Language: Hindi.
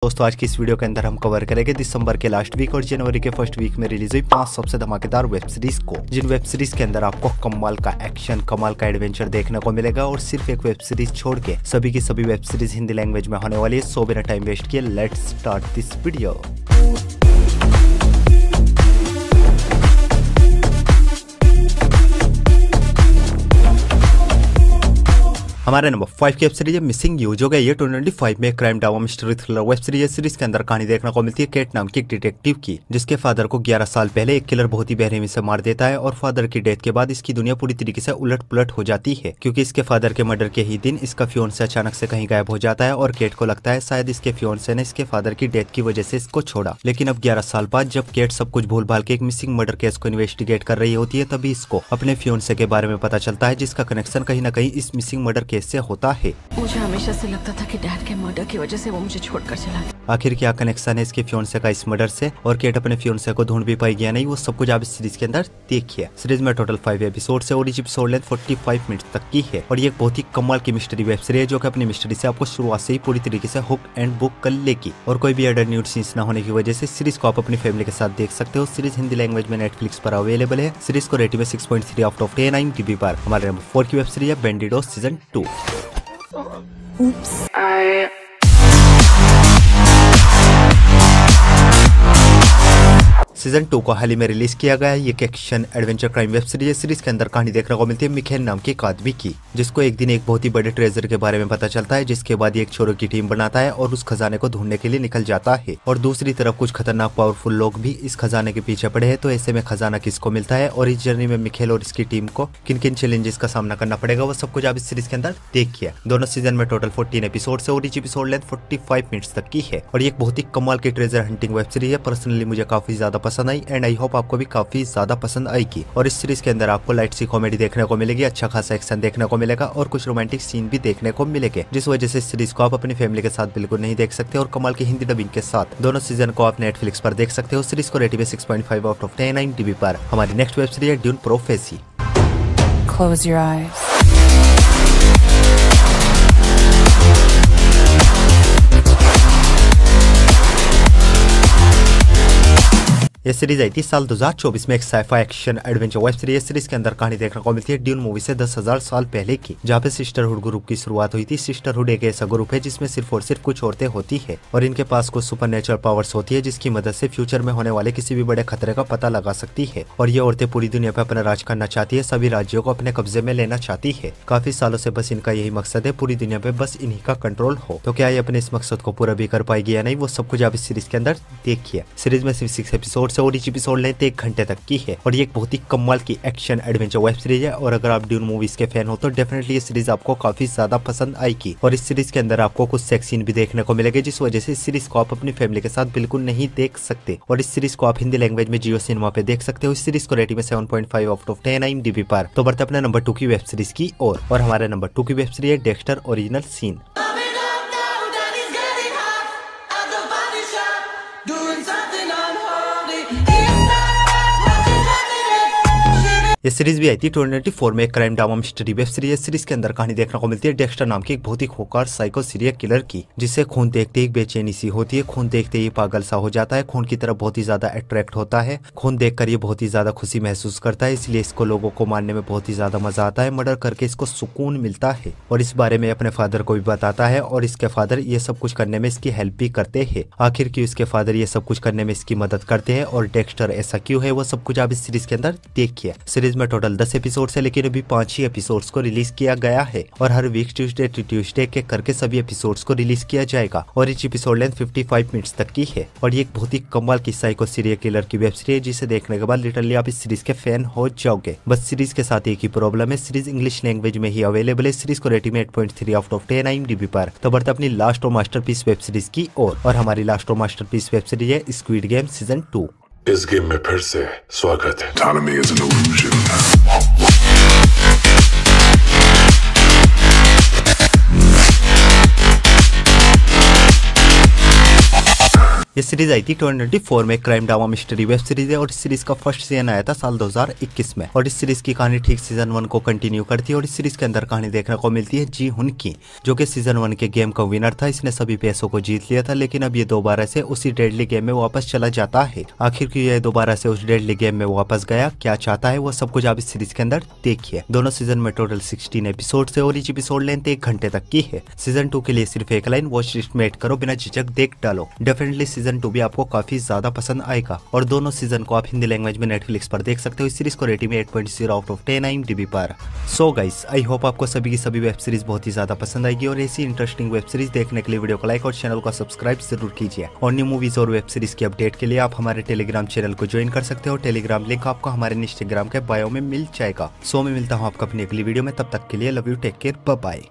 दोस्तों आज की इस वीडियो के अंदर हम कवर करेंगे दिसंबर के लास्ट वीक और जनवरी के फर्स्ट वीक में रिलीज हुई 5 सबसे धमाकेदार वेब सीरीज को, जिन वेब सीरीज के अंदर आपको कमाल का एक्शन, कमाल का एडवेंचर देखने को मिलेगा और सिर्फ एक वेब सीरीज छोड़ के सभी की सभी वेब सीरीज हिंदी लैंग्वेज में होने वाली है। सो बिना टाइम वेस्ट किए लेट्स स्टार्ट दिस वीडियो। हमारे नंबर 5 की वेब सीरीज है मिसिंग यू, जो कि ये 2025 में crime drama mystery thriller web series है। सीरीज के अंदर कहानी देखने को मिलती है केट नाम की एक डिटेक्टिव की, जिसके फादर को 11 साल पहले एक किलर बहुत ही बेरहमी से मार देता है और फादर की डेथ के बाद इसकी दुनिया पूरी तरीके से उलट पुलट हो जाती है, क्योंकि इसके फादर के मर्डर के ही दिन इसका फियोन्से अचानक से कहीं गायब हो जाता है और केट को लगता है शायद इसके फियोन्से ने इसके फादर की डेथ की वजह से इसको छोड़ा। लेकिन अब 11 साल बाद जब केट सब कुछ भूल भाल के एक मिसिंग मर्डर केस को इन्वेस्टिगेट कर रही होती है, तभी इसको अपने फियोन्से के बारे में पता चलता है, जिसका कनेक्शन कहीं न कहीं इस मिसिंग मर्डर केस से होता है। मुझे हमेशा से लगता था कि डैड के मर्डर की वजह से वो मुझे छोड़कर चला गया। आखिर क्या कनेक्शन है इसके फियोन्से का इस मर्डर से और केट अपने फियोन्से को ढूंढ भी पाएगी या नहीं, वो सब कुछ आप इस सीरीज के अंदर देखिए। सीरीज में टोटल 5 एपिसोड है और इस एपिसोड लेंथ 45 मिनट तक की है और ये एक बहुत ही कमाल की मिस्ट्री वेब सीरीज है, जो कि अपनी मिस्ट्री से आपको शुरुआत से ही पूरी तरीके से हुक एंड बुक कर लेगी और कोई भी एडल्ट न्यूड सीन्स न होने की वजह से सीरीज को आप अपनी फैमिली के साथ देख सकते हो। सीरीज हिंदी लैंग्वेज में नेटफ्लिक्स पर अवेलेबल है। सीरीज को रेटिंग में 6.3 आउट ऑफ 10 IMDb पर। हमारे नंबर 4 की वेब सीरीज है बैंडिडो सीजन 2। Oops. सीजन 2 को हाल ही में रिलीज किया गया है। ये एक action adventure crime web series है। सीरीज के अंदर कहानी देखने को मिलती है मिखेल नाम के एक आदमी की, जिसको एक दिन एक बहुत ही बड़े ट्रेजर के बारे में पता चलता है, जिसके बाद ये एक चोरों की टीम बनाता है और उस खजाने को ढूंढने के लिए निकल जाता है। और दूसरी तरफ कुछ खतरनाक पावरफुल लोग भी इस खजाने के पीछे पड़े हैं। तो ऐसे में खजाना किसको मिलता है और इस जर्नी में मिखेल और इसकी टीम को किन किन चैलेंजेस का सामना करना पड़ेगा, वो सब कुछ आप इस सीरीज के अंदर देखिए। दोनों सीजन में टोटल 14 एपिसोड है और इस एपिसोड लेंथ 45 मिनट्स तक की है और ये एक बहुत ही कमाल की ट्रेजर हंटिंग वेब सीरीज है। पर्सनली मुझे काफी ज्यादा पसंद आई एंड आई होप आपको भी काफी ज्यादा पसंद आएगी। और इस सीरीज के अंदर आपको लाइट सी कॉमेडी देखने को मिलेगी, अच्छा खासा एक्शन देखने को मिलेगा और कुछ रोमांटिक सीन भी देखने को मिलेंगे, जिस वजह से इस सीरीज को आप अपनी फैमिली के साथ बिल्कुल नहीं देख सकते और कमाल की हिंदी डबिंग के साथ दोनों सीजन को आप नेटफ्लिक्स पर देख सकते हो। सीरीज को रेटिंग में 6.5 आउट ऑफ 10 IMDb पर। हमारी नेक्स्ट वेब सीरीज है Dune Prophecy. Close your eyes. ये सीरीज आई थी साल 2024 में। एक sci fi action adventure web series. Series के अंदर कहानी देखने को मिलती है ड्यून मूवी से 10,000 साल पहले की, जहाँ पे सिस्टरहुड ग्रुप की शुरुआत हुई थी। सिस्टरहुड एक ऐसा ग्रुप है जिसमें सिर्फ और सिर्फ कुछ औरतें होती है और इनके पास कुछ सुपरनेचुरल पावर्स होती है, जिसकी मदद से फ्यूचर में होने वाले किसी भी बड़े खतरे का पता लगा सकती है। और ये औरतें पूरी दुनिया पे अपना राज करना चाहती है, सभी राज्यों को अपने कब्जे में लेना चाहती है। काफी सालों से बस इनका यही मकसद है, पूरी दुनिया पे बस इन्हीं का कंट्रोल हो। तो क्या ये अपने इस मकसद को पूरा भी कर पाएगी या नहीं, वो सब कुछ आप इस सीरीज के अंदर देखिए। सीरीज में सिर्फ 6 एपिसोड है और इस एपिसोड 1 घंटे तक की है और ये एक बहुत ही कमाल की एक्शन एडवेंचर वेब सीरीज है। और अगर आप ड्यून मूवीज के फैन हो तो डेफिनेटली ये सीरीज आपको काफी ज्यादा पसंद आएगी। और इस सीरीज के अंदर आपको कुछ सेक्स सीन भी देखने को मिलेंगे, जिस वजह से इस सीरीज को आप अपनी फैमिली के साथ बिल्कुल नहीं देख सकते। और इस सीरीज को आप हिंदी लैंग्वेज में जियो सिनेमा पे देख सकते हो। इस सीरीज को रेटिंग में 7.5 आउट ऑफ 10 IMDb पर। तो बढ़ते अपने नंबर 2 की वेब सीरीज की और हमारे नंबर 2 की वेब सीरीज है डेक्स्टर ओरिजिनल सीन। ये सीरीज भी आई थी 2024 में। एक crime drama mystery web series. Series के अंदर कहानी देखने को मिलती है डेक्स्टर नाम की एक बहुत ही खोखलार साइको सीरियल किलर की, जिसे खून देखते ही बेचैनी सी होती है। खून देखते ही पागल सा हो जाता है, खून की तरफ बहुत ही ज्यादा अट्रैक्ट होता है। खून देखकर ये बहुत ही ज्यादा खुशी महसूस करता है, इसलिए इसको लोगों को मारने में बहुत ही ज्यादा मजा आता है। मर्डर करके इसको सुकून मिलता है और इस बारे में अपने फादर को भी बताता है और इसके फादर ये सब कुछ करने में इसकी हेल्प भी करते हैं। आखिर क्यों इसके फादर ये सब कुछ करने में इसकी मदद करते हैं और डेक्स्टर ऐसा क्यों है, वो सब कुछ आप इस सीरीज के अंदर देखिए। सीरीज में टोटल 10 एपिसोड है, लेकिन अभी 5 ही एपिसोड्स को रिलीज किया गया है और हर वीक ट्यूसडे टू ट्यूसडे के करके सभी एपिसोड्स को रिलीज किया जाएगा। और इस एपिसोड लेंथ 55 मिनट्स तक की है और ये एक बहुत ही कमाल की साइको सीरियल किलर की वेब सीरीज है, जिसे देखने के बाद लिटरली आप इस सीरीज के फैन हो जाओगे। बस सीरीज के साथ एक ही प्रॉब्लम है, सीरीज इंग्लिश लैंग्वेज में ही अवेलेबल है। सीरीज को रेटिंग में 8.3 आउट ऑफ 10 IMDb पर। तो बढ़ते अपनी लास्ट और मास्टरपीस वेब सीरीज की और हमारी लास्ट और मास्टरपीस वेब सीरीज है स्क्विड गेम सीजन 2। इस गेम में फिर से स्वागत है। Autonomy is an illusion. ये सीरीज आई थी 2024 में। Crime drama mystery web series है और इस सीरीज का फर्स्ट सीजन आया था साल 2021 में और इस सीरीज की कहानी ठीक सीजन 1 को कंटिन्यू करती है और इस सीरीज के अंदर कहानी देखने को मिलती है जी हुन की, जो कि सीजन 1 के गेम का विनर था। इसने सभी पैसों को जीत लिया था, लेकिन अब ये दोबारा से उसी डेडली गेम में वापस चला जाता है। आखिर क्यों ये दोबारा से उस डेडली गेम में वापस गया, क्या चाहता है, वो सब कुछ आप इस सीरीज के अंदर देखिए। दोनों सीजन में टोटल 16 एपिसोड है और इस एपिसोड लेंथ 1 घंटे तक की है। सीजन 2 के लिए सिर्फ एक लाइन वॉच लिस्ट में ऐड करो, बिना झिझक देख डालो। डेफिनेटली सीजन 2 भी आपको काफी ज्यादा पसंद आएगा और दोनों सीजन को आप हिंदी लैंग्वेज में नेटफ्लिक्स पर देख सकते हो। इस सीरीज को रेटिंग में 8.0 आउट ऑफ 10 IMDb पर। सो गाइस, आई होप आपको सभी की सभी वेब सीरीज बहुत ही ज्यादा पसंद आएगी और ऐसी इंटरेस्टिंग वेब सीरीज देखने के लिए वीडियो को लाइक और चैनल को सब्सक्राइब जरूर कीजिए। और न्यू मूवीज और वेब सीरीज की अपडेट के लिए आप हमारे टेलीग्राम चैनल को ज्वाइन कर सकते हो। टेलीग्राम लिंक आपको हमारे इंस्टाग्राम के बायो में मिल जाएगा। सो मैं मिलता हूँ आपको अपनी अगली वीडियो में, तब तक के लिए love you, take care, bye bye.